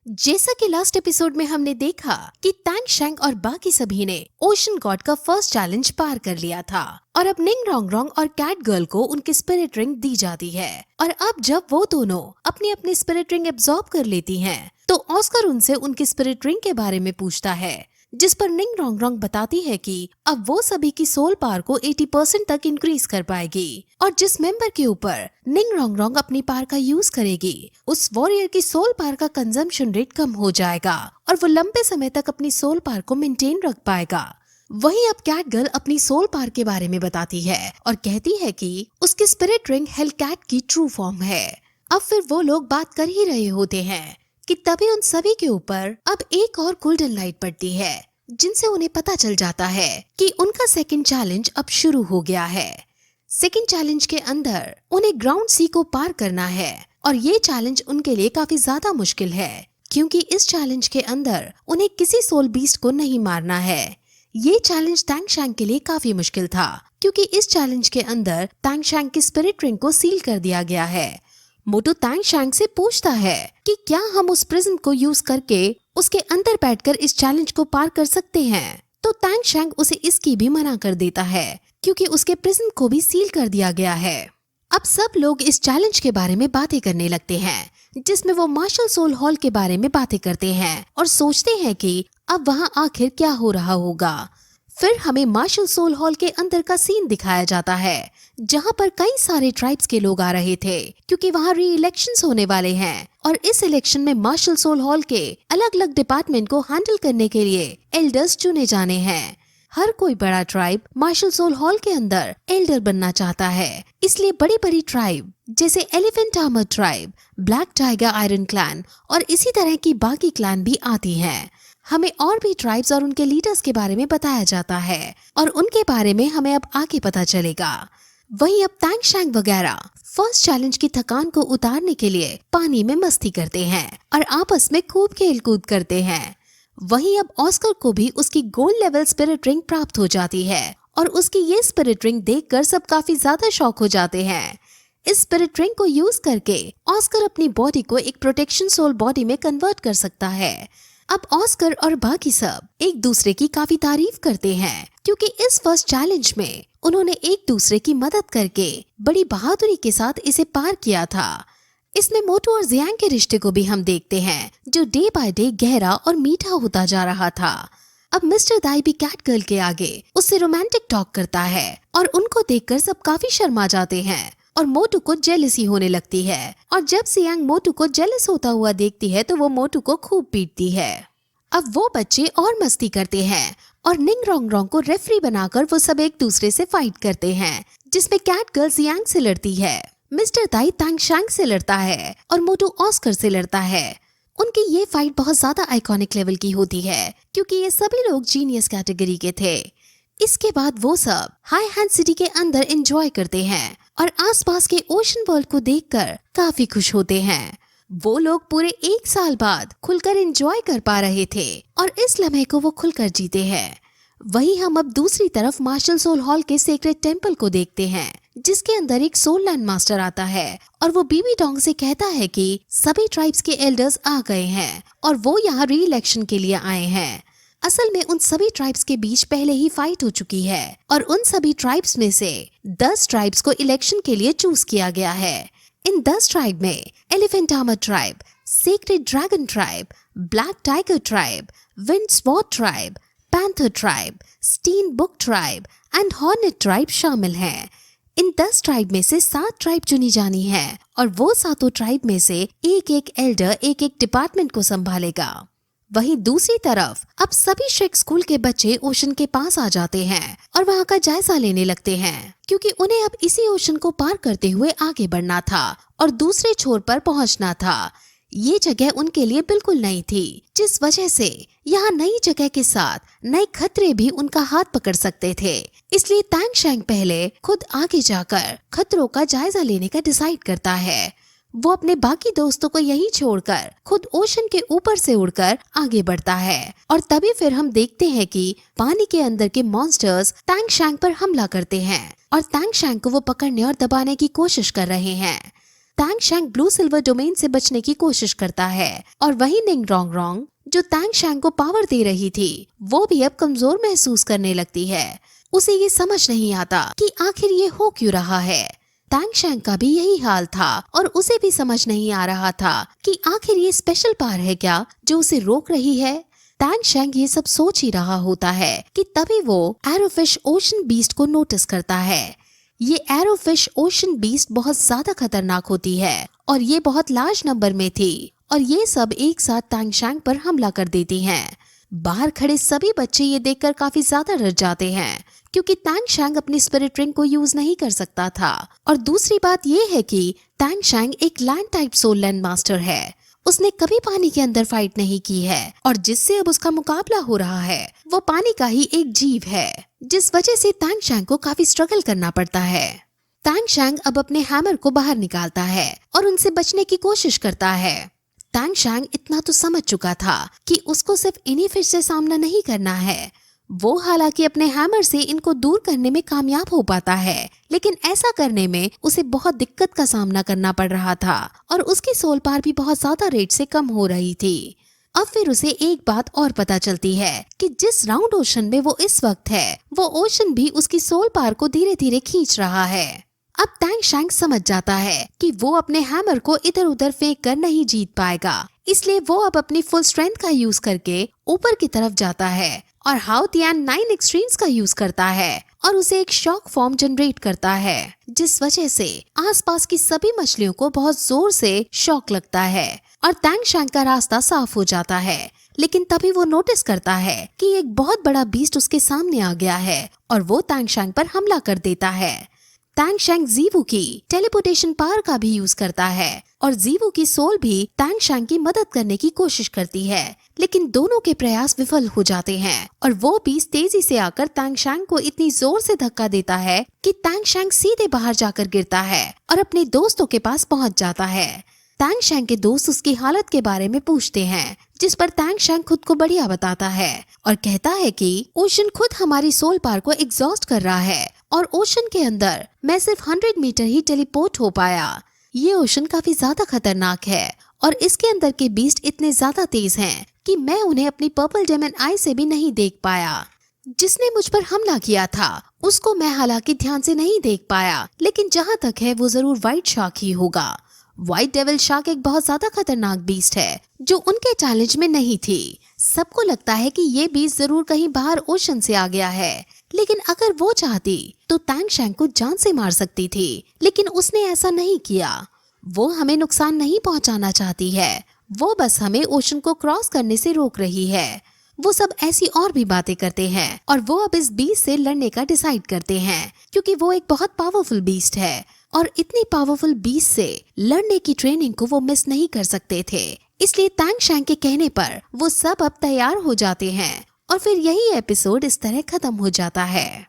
जैसा कि last episode में हमने देखा कि टैंग शैंग और बाकी सभी ने ओशन गॉड का फर्स्ट चैलेंज पार कर लिया था और अब निंग रोंग रोंग और कैट गर्ल को उनकी स्पिरिट रिंग दी जाती है। और अब जब वो दोनों अपनी अपनी स्पिरिट रिंग एब्जॉर्ब कर लेती हैं, तो ऑस्कर उनसे उनकी स्पिरिट रिंग के बारे में पूछता है, जिस पर निंग रोंग रोंग बताती है कि अब वो सभी की सोल पावर को 80% तक इंक्रीज कर पाएगी और जिस मेंबर के ऊपर निंग रोंग रोंग अपनी पावर का यूज करेगी, उस वॉरियर की सोल पावर का कंजम्पशन रेट कम हो जाएगा और वो लंबे समय तक अपनी सोल पावर को मेंटेन रख पाएगा। वहीं अब कैट गर्ल अपनी सोल पावर के बारे में बताती है और कहती है कि उसकी स्पिरिट रिंग हेल कैट की ट्रू फॉर्म है। अब फिर वो लोग बात कर ही रहे होते हैं कि तभी उन सभी के ऊपर अब एक और गोल्डन लाइट पड़ती है, जिनसे उन्हें पता चल जाता है कि उनका सेकंड चैलेंज अब शुरू हो गया है। सेकंड चैलेंज के अंदर उन्हें ग्राउंड सी को पार करना है और ये चैलेंज उनके लिए काफी ज्यादा मुश्किल है, क्योंकि इस चैलेंज के अंदर उन्हें किसी सोल बीस्ट को नहीं मारना है। ये चैलेंज टैंग शैंग के लिए काफी मुश्किल था, क्योंकि इस चैलेंज के अंदर टैंग शैंग की स्पिरिट रिंग को सील कर दिया गया है। मोटू टैंग शैंग से पूछता है कि क्या हम उस प्रिज्म को यूज करके उसके अंदर बैठकर इस चैलेंज को पार कर सकते हैं, तो टैंग शैंग उसे इसकी भी मना कर देता है, क्योंकि उसके प्रिज्म को भी सील कर दिया गया है। अब सब लोग इस चैलेंज के बारे में बातें करने लगते हैं, जिसमें वो मार्शल सोल हॉल के बारे में बातें करते हैं और सोचते हैं कि अब वहाँ आखिर क्या हो रहा होगा। फिर हमें मार्शल सोल हॉल के अंदर का सीन दिखाया जाता है, जहाँ पर कई सारे ट्राइब्स के लोग आ रहे थे, क्योंकि वहाँ री इलेक्शंस होने वाले हैं और इस इलेक्शन में मार्शल सोल हॉल के अलग अलग डिपार्टमेंट को हैंडल करने के लिए एल्डर्स चुने जाने हैं। हर कोई बड़ा ट्राइब मार्शल सोल हॉल के अंदर एल्डर बनना चाहता है, इसलिए बड़ी बड़ी ट्राइब जैसे elephant armour tribe, black tiger iron clan और इसी तरह की बाकी क्लैन भी आती हैं। हमें और भी ट्राइब्स और उनके लीडर्स के बारे में बताया जाता है और उनके बारे में हमें अब आगे पता चलेगा। वहीं अब टैंग शैंग वगैरह फर्स्ट चैलेंज की थकान को उतारने के लिए पानी में मस्ती करते हैं और आपस में खूब खेल कूद करते हैं। वहीं अब ऑस्कर को भी उसकी गोल्ड लेवल स्पिरिट रिंग प्राप्त हो जाती है और उसकी ये स्पिरिट रिंग देखकर सब काफी ज्यादा शॉक हो जाते हैं। इस स्पिरिट रिंग को यूज करके ऑस्कर अपनी बॉडी को एक प्रोटेक्शन सोल बॉडी में कन्वर्ट कर सकता है। अब ऑस्कर और बाकी सब एक दूसरे की काफी तारीफ करते हैं, क्योंकि इस फर्स्ट चैलेंज में उन्होंने एक दूसरे की मदद करके बड़ी बहादुरी के साथ इसे पार किया था। इसमें मोटू और जियांग के रिश्ते को भी हम देखते हैं, जो डे बाय डे गहरा और मीठा होता जा रहा था। अब मिस्टर दाई भी कैट गर्ल के आगे उससे रोमांटिक टॉक करता है और उनको देखकर सब काफी शर्मा जाते हैं और मोटू को जेलसी होने लगती है। और जब जियांग मोटू को जेलस होता हुआ देखती है, तो वो मोटू को खूब पीटती है। अब वो बच्चे और मस्ती करते हैं और निंग रोंग रोंग को रेफरी बनाकर वो सब एक दूसरे से फाइट करते हैं, जिसमें कैट गर्ल जियांग से लड़ती है, मिस्टर दाई टैंग शैंग से लड़ता है और मोटू ऑस्कर से लड़ता है। उनकी ये फाइट बहुत ज्यादा आइकॉनिक लेवल की होती है, क्योंकि ये सभी लोग जीनियस कैटेगरी के थे। इसके बाद वो सब हाई हैंड सिटी के अंदर एंजॉय करते हैं और आसपास के ओशन वर्ल्ड को देखकर काफी खुश होते हैं। वो लोग पूरे 1 साल बाद खुलकर एंजॉय कर पा रहे थे और इस लम्हे को वो खुलकर जीते हैं। वहीं हम अब दूसरी तरफ मार्शल सोल हॉल के सेक्रेट टेम्पल को देखते हैं, जिसके अंदर एक सोल लैंड मास्टर आता है और वो बीबी डोंग से कहता है कि सभी ट्राइब्स के एल्डर्स आ गए हैं और वो यहाँ री इलेक्शन के लिए आए हैं। असल में उन सभी ट्राइब्स के बीच पहले ही फाइट हो चुकी है और उन सभी ट्राइब्स में से 10 ट्राइब्स को इलेक्शन के लिए चूज किया गया है। इन 10 ट्राइब में elephant armour tribe, sacred dragon tribe, black tiger tribe, wind sword tribe, panther tribe, stein book tribe and hornet tribe शामिल हैं। इन 10 ट्राइब में से 7 ट्राइब चुनी जानी है और वो सातों ट्राइब में से एक एक एल्डर एक एक डिपार्टमेंट को संभालेगा। वहीं दूसरी तरफ अब सभी शेक स्कूल के बच्चे ओशन के पास आ जाते हैं और वहाँ का जायजा लेने लगते हैं, क्योंकि उन्हें अब इसी ओशन को पार करते हुए आगे बढ़ना था और दूसरे छोर पर पहुँचना था। ये जगह उनके लिए बिल्कुल नई थी, जिस वजह से यहाँ नई जगह के साथ नए खतरे भी उनका हाथ पकड़ सकते थे। इसलिए टैंग शैंग पहले खुद आगे जाकर खतरों का जायजा लेने का डिसाइड करता है। वो अपने बाकी दोस्तों को यहीं छोड़कर खुद ओशन के ऊपर से उड़कर आगे बढ़ता है और तभी फिर हम देखते हैं कि पानी के अंदर के मॉन्स्टर्स टैंग शैंग पर हमला करते हैं और टैंग शैंग को वो पकड़ने और दबाने की कोशिश कर रहे हैं। टैंग शैंग ब्लू सिल्वर डोमेन से बचने की कोशिश करता है और वहीं निंग रोंग रोंग जो टैंग शैंग को पावर दे रही थी वो भी अब कमजोर महसूस करने लगती है। उसे ये समझ नहीं आता कि आखिर ये हो क्यों रहा है। टैंग शैंग का भी यही हाल था और उसे भी समझ नहीं आ रहा था कि आखिर ये स्पेशल पावर है क्या जो उसे रोक रही है। टैंग शैंग ये सब सोच ही रहा होता है कि तभी वो एरोफिश ओशन बीस्ट को नोटिस करता है। ये एरोफिश ओशन बीस्ट बहुत ज्यादा खतरनाक होती है और ये बहुत लार्ज नंबर में थी और ये सब एक साथ टैंग शैंग पर हमला कर देती हैं। बाहर खड़े सभी बच्चे ये देखकर काफी ज्यादा डर जाते हैं क्योंकि टैंग शैंग अपनी स्पिरिट रिंग को यूज नहीं कर सकता था और दूसरी बात ये है कि टैंग शैंग एक land type soul land master है। उसने कभी पानी के अंदर फाइट नहीं की है और जिससे अब उसका मुकाबला हो रहा है वो पानी का ही एक जीव है, जिस वजह से टैंग शैंग को काफी स्ट्रगल करना पड़ता है। टैंग शैंग अब अपने हैमर को बाहर निकालता है और उनसे बचने की कोशिश करता है। टैंग शैंग इतना तो समझ चुका था कि उसको सिर्फ इन्हीं फिश से सामना नहीं करना है। वो हालांकि अपने हैमर से इनको दूर करने में कामयाब हो पाता है, लेकिन ऐसा करने में उसे बहुत दिक्कत का सामना करना पड़ रहा था और उसकी सोल पावर भी बहुत ज्यादा रेट से कम हो रही थी। अब फिर उसे एक बात और पता चलती है कि जिस राउंड ओशन में वो इस वक्त है वो ओशन भी उसकी सोल पावर को धीरे धीरे खींच रहा है। अब टैंग शैंग समझ जाता है कि वो अपने हैमर को इधर उधर फेंक कर नहीं जीत पाएगा, इसलिए वो अब अपनी फुल स्ट्रेंथ का यूज करके ऊपर की तरफ जाता है और हाउ तियान 9 एक्सट्रीम्स का यूज करता है और उसे एक शॉक फॉर्म जनरेट करता है, जिस वजह से आसपास की सभी मछलियों को बहुत जोर से शॉक लगता है और टैंग शैंग का रास्ता साफ हो जाता है। लेकिन तभी वो नोटिस करता है कि एक बहुत बड़ा बीस्ट उसके सामने आ गया है और वो टैंग शैंग पर हमला कर देता है। टैंग शैंग जीवू की टेलीपोर्टेशन पावर का भी यूज करता है और जीवू की सोल भी टैंग शैंग की मदद करने की कोशिश करती है, लेकिन दोनों के प्रयास विफल हो जाते हैं और वो बीस्ट तेजी से आकर टैंग शैंग को इतनी जोर से धक्का देता है कि टैंग शैंग सीधे बाहर जाकर गिरता है और अपने दोस्तों के पास पहुंच जाता है। टैंग शैंग के दोस्त उसकी हालत के बारे में पूछते हैं, जिस पर टैंग शैंग खुद को बढ़िया बताता है और कहता है कि ओशन खुद हमारी सोल पावर को एग्जॉस्ट कर रहा है और ओशन के अंदर मैं सिर्फ 100 मीटर ही टेलीपोर्ट हो पाया। ये ओशन काफी ज्यादा खतरनाक है और इसके अंदर के बीस्ट इतने ज्यादा तेज हैं कि मैं उन्हें अपनी पर्पल डेमन आई से भी नहीं देख पाया। जिसने मुझ पर हमला किया था उसको मैं हालांकि ध्यान से नहीं देख पाया, लेकिन जहाँ तक है वो जरूर व्हाइट शार्क ही होगा। व्हाइट डेविल शार्क एक बहुत ज्यादा खतरनाक बीस्ट है जो उनके चैलेंज में नहीं थी। सबको लगता है कि ये बीस्ट जरूर कहीं बाहर ओशन से आ गया है, लेकिन अगर वो चाहती तो टैंग शैंग को जान से मार सकती थी, लेकिन उसने ऐसा नहीं किया। वो हमें नुकसान नहीं पहुंचाना चाहती है, वो बस हमें ओशन को क्रॉस करने से रोक रही है। वो सब ऐसी और भी बातें करते हैं और वो अब इस बीस्ट से लड़ने का डिसाइड करते हैं क्योंकि वो एक बहुत पावरफुल बीस्ट है और इतनी पावरफुल बीस्ट से लड़ने की ट्रेनिंग को वो मिस नहीं कर सकते थे। इसलिए टैंग शैंग के कहने पर वो सब अब तैयार हो जाते हैं और फिर यही एपिसोड इस तरह खत्म हो जाता है।